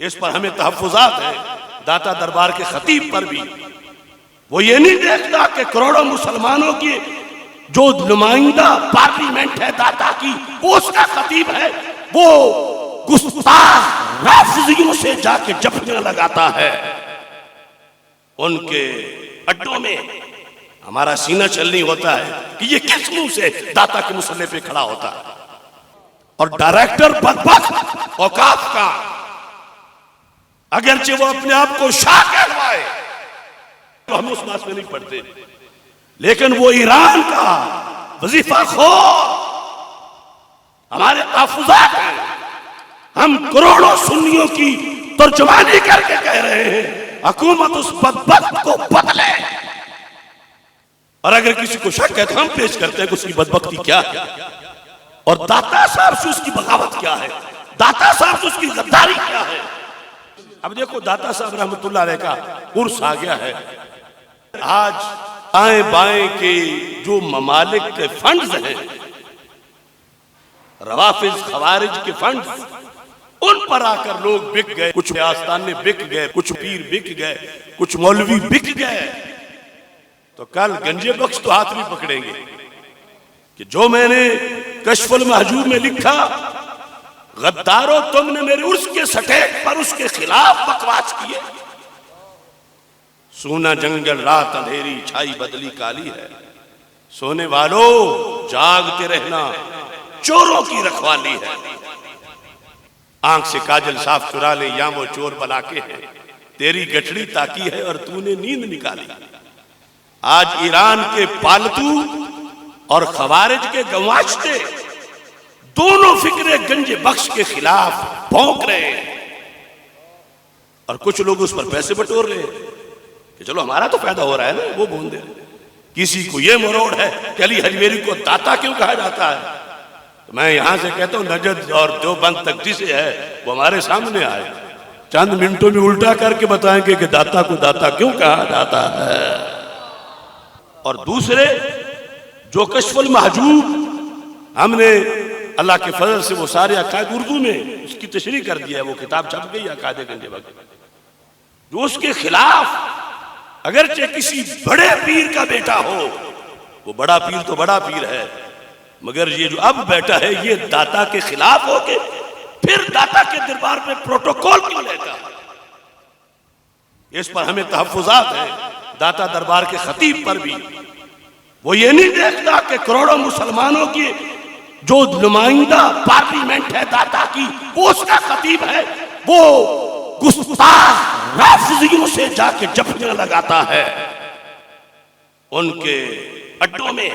इस पर हमें तहफ्फुज़ात है। दाता दरबार के खतीब पर भी वो ये नहीं देखता कि करोड़ों मुसलमानों की जो नुमाइंदा पार्लियामेंट है दाता की, वो उसका खतीब है, वो गुस्ताख राफिजियों से जाके जफ्फियां लगाता है। उनके अड्डों में हमारा सीना चलनी होता है कि ये किस मुंह से दाता के मुसल्ले पे खड़ा होता है। और डायरेक्टर बदबख्त औकाफ का, अगरचे वो अपने आप को शाह कहलवाए तो हम उस बात में नहीं पढ़ते, लेकिन वो ईरान का वजीफा खोर हमारे तहफ्फुज़ात हैं। हम करोड़ों सुन्नियों की तर्जुमानी करके कह रहे हैं हुकूमत उस बदबख्त को बदले। और अगर किसी को शक है तो हम पेश करते हैं कि उसकी बदबख्ती क्या है और दाता साहब से उसकी बगावत क्या है, दाता साहब से उसकी गद्दारी क्या है। अब देखो दाता साहब रहमतुल्लाह अलैह का उर्स आ गया है। आज दाएं बाएं के जो ममालिक के फंड्स हैं, रवाफिज खवारिज के फंड्स, उन पर आकर लोग बिक गए। कुछ आस्थाने बिक गए, कुछ पीर बिक गए, कुछ मौलवी बिक गए। तो कल गंजे बख्श तो हाथ नहीं पकड़ेंगे कि जो मैंने कश्फुल महजूब में लिखा, गद्दारों तुमने मेरे उर्स के सटेक पर उसके खिलाफ बकवास किए। सोना जंगल रात अंधेरी छाई बदली काली है, सोने वालों जागते रहना चोरों की रखवाली है। आंख से काजल साफ चुरा ले या वो चोर बला के है, तेरी गठड़ी ताकी है और तूने नींद निकाली। आज ईरान के पालतू और खवारिज के गवाचते दोनों फिक्रे गंजे बख्श के खिलाफ भौंक रहे हैं और कुछ लोग उस पर पैसे बटोर रहे हैं कि चलो हमारा तो फायदा हो रहा है ना, वो बूंदे। किसी को ये मरोड़ है कि अली हजवेरी को दाता क्यों कहा जाता है। तो मैं यहां से कहता हूं नजद और देवबंद तक जिसे है वो हमारे सामने आए, चंद मिनटों में उल्टा करके बताएंगे कि दाता को दाता क्यों कहा जाता है। और दूसरे जो कश्फुल महजूब हमने अल्लाह के फजल से वो सारे अकायद उर्दू में उसकी तशरीह कर दिया है, वो किताब छप गई अकायद गंजे बख्श, जो उसके खिलाफ अगरचे किसी बड़े पीर का बेटा हो, वो बड़ा पीर तो बड़ा पीर है, मगर ये जो अब बैठा है ये दाता के खिलाफ हो के फिर दाता के दरबार में प्रोटोकॉल क्यों लेता है। इस पर हमें तहफ्फुज़ात है। दाता दरबार के खतीब पर भी वो ये नहीं देखता कि करोड़ों मुसलमानों की जो नुमाइंदा पार्लियामेंट है दाता की, वो उसका खतीब है, वो गुस्ताख राफिजियों से जाके जफ्फियां लगाता है। उनके अड्डों में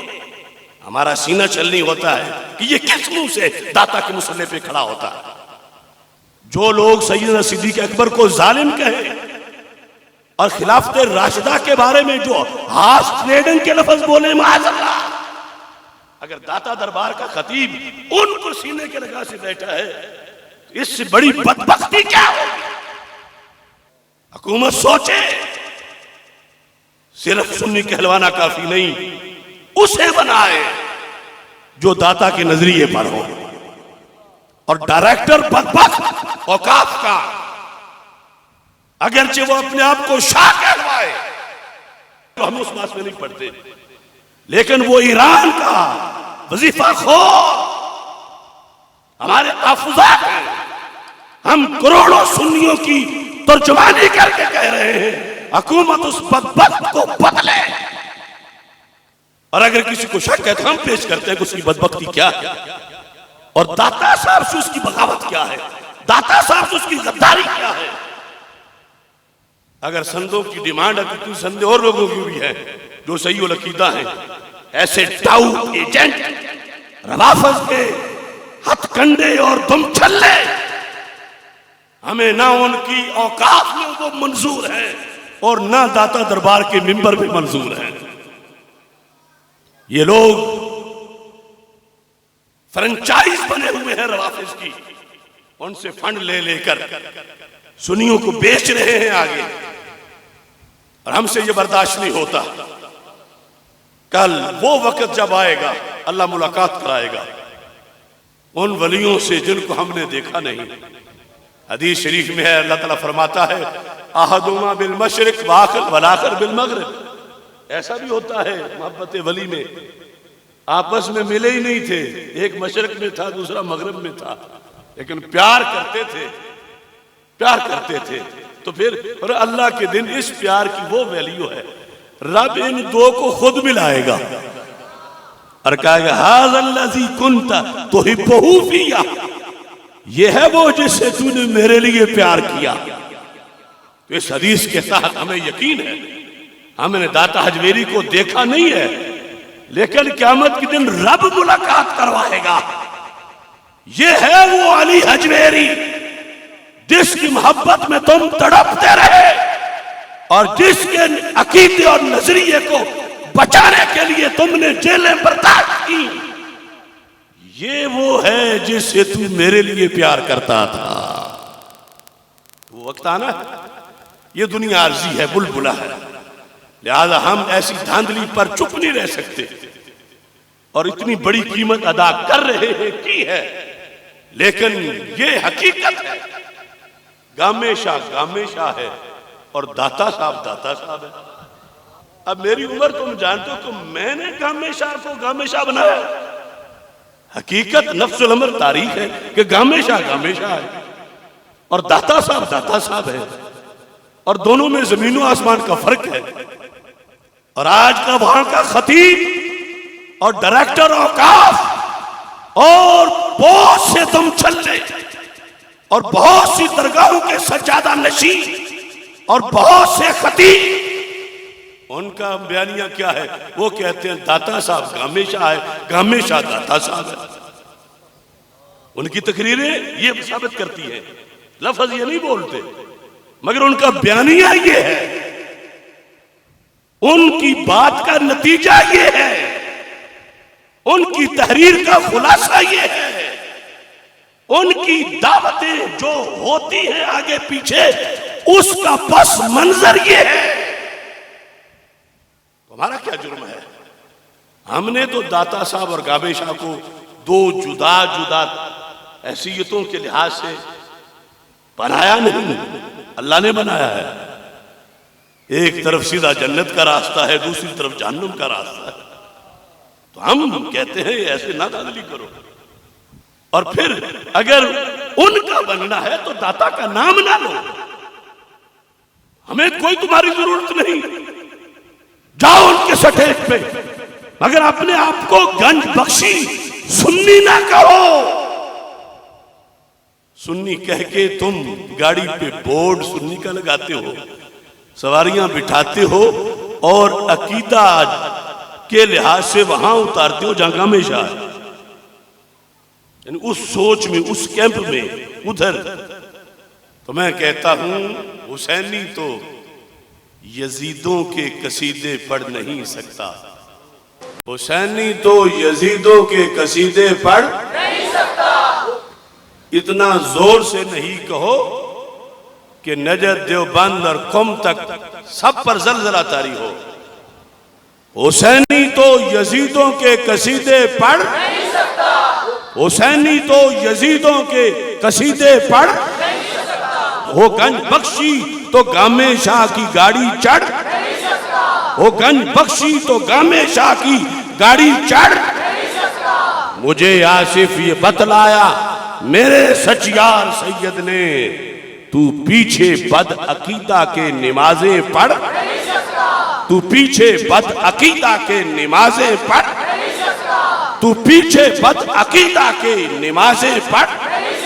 हमारा सीना चलनी होता है कि ये किस मुंह से दाता के मुसल्ले पे खड़ा होता है। जो लोग सैयदना सिद्दीक़ अकबर को जालिम कहे और खिलाफत राशिदा के बारे में जो हार्श ट्रेडिंग के लफ्ज बोले, माअज़ल्लाह, अगर दाता दरबार का खतीब उनको सीने के लगा से बैठा है, इससे बड़ी बदबख्ती क्या होगी। हुकूमत सोचे, सिर्फ सुन्नी कहलवाना काफी नहीं, उसे बनाए जो दाता के नजरिए पर हो। और डायरेक्टर बदबख्त औकाफ का, अगरचे वो अपने आप को शाह कहलवाए तो हम उस बात में नहीं पढ़ते, लेकिन वो ईरान का वजीफा खोर हमारे तहफ्फुज़ात हैं। हम करोड़ों सुन्नियों की तर्जुमानी करके कह रहे हैं हुकूमत उस बदबख्त को बदले। और अगर किसी को शक है तो हम पेश करते हैं कि उसकी बदबख्ती क्या है और दाता साहब से उसकी बगावत क्या है, दाता साहब से उसकी गद्दारी क्या है। अगर संदों की डिमांड है तो कुछ संदे और लोगों की भी है जो सही उल अकीदा है, ऐसे टाऊ एजेंट रवाफज के हथकंडे और दुम छल्ले हमें ना उनकी औकात में वो मंजूर है और ना दाता दरबार के मिंबर में मंजूर है। ये लोग फ्रेंचाइज बने हुए हैं रवाफिज की, उनसे फंड ले लेकर सुन्नियों को बेच रहे हैं आगे, और हमसे ये बर्दाश्त नहीं होता। कल वो वक्त जब आएगा अल्लाह मुलाकात कराएगा उन वलियों से जिनको हमने देखा नहीं, हदीस शरीफ में है, अल्लाह ताला फरमाता है अहदुमा बिल मशरिक वल आखर बिल मगरिब। ऐसा भी होता है मोहब्बत वली में, आपस में मिले ही नहीं थे, एक मशरिक में था दूसरा मगरिब में था, लेकिन प्यार करते थे, प्यार करते थे। तो फिर और अल्लाह के दिन इस प्यार की वो वैल्यू है, रब इन दो को खुद मिलाएगा और कहेगा हाज़ल्लज़ी कुन्ता तुहिब्बुहु फ़िया, ये है वो जिससे तूने मेरे लिए प्यार किया। तो इस हदीस के साथ हमें यकीन है, हमने दाता हजवेरी को देखा नहीं है, लेकिन क़यामत के दिन रब मुलाकात करवाएगा। ये है वो अली हजवेरी जिसकी मोहब्बत में तुम तड़पते रहे और जिसके अकीदे और नजरिए को बचाने के लिए तुमने जेलें बर्दाश्त की। ये वो है जिससे तू मेरे लिए प्यार करता था। वो वक्त आना है, ये दुनिया आर्जी है, बुलबुला है, लिहाजा हम ऐसी धांधली पर चुप नहीं रह सकते और इतनी बड़ी कीमत अदा कर रहे हैं की है, लेकिन ये हकीकत है गामे शाह है और दाता साहब है। अब मेरी उम्र तुम जानते हो कि मैंने गामे शाह को गामे शाह बनाया, हकीकत नफ्सुल अमर तारीख है कि गामे शाह है और दाता साहब है, और दोनों में जमीनों आसमान का फर्क है। और आज का वहां का खतीब और डायरेक्टर औकाफ और बहुत से तुम चले और बहुत सी दरगाहों के सज्जादा नशी और बहुत से खतीब, उनका बयानिया क्या है? वो कहते हैं दाता साहब गामे शाह है, गामे शाह दाता साहब है। उनकी तकरीरें ये साबित करती है, लफ्ज ये नहीं बोलते, मगर उनका बयानिया ये है, उनकी बात का नतीजा ये है, उनकी तहरीर का खुलासा ये है, उनकी दावतें जो होती हैं आगे पीछे उसका पस मंजर ये है। हमारा क्या जुर्म है? हमने तो दाता साहब और गामे शाह को दो जुदा जुदा हैसियतों के लिहाज से बनाया नहीं, अल्लाह ने बनाया है। एक तरफ सीधा जन्नत का रास्ता है, दूसरी तरफ जहन्नुम का रास्ता है। तो हम कहते हैं ऐसे ना धांधली करो, और फिर अगर उनका बनना है तो दाता का नाम ना लो, हमें कोई तुम्हारी जरूरत नहीं, जाओ उनके स्टेज पे, मगर अपने आप को गंज बख्शी सुन्नी ना कहो। सुन्नी कह के तुम गाड़ी पे बोर्ड सुन्नी का लगाते हो, सवारियां बिठाते हो और अकीदा के लिहाज से वहां उतारते हो जहां गामे शाह है, यानी उस सोच में, उस कैंप में उधर। तो मैं कहता हूं हुसैनी तो यजीदों के कसीदे पढ़ नहीं सकता, हुसैनी तो यजीदों के कसीदे पढ़ नहीं सकता। इतना जोर से नहीं कहो कि नजद देवबंद और कुम तक सब पर जलजला तारी हो। हुसैनी तो यजीदों के कसीदे पढ़ नहीं सकता, हुसैनी तो यजीदों के कसीदे पढ़ नहीं सकता। वो गंज बख्शी तो गामे शाह की गाड़ी चढ़ नहीं सकता, वो गंज बख्शी तो गामे शाह की गाड़ी चढ़ नहीं सकता। मुझे आसिफ ये बतलाया मेरे सचियार सैयद ने, तू पीछे बद अकीदा के नमाजें पढ़ नहीं सकता, तू पीछे बद अकीदा के नमाजें पढ़ नहीं सकता, तू पीछे बद अकीदा के नमाजें पढ़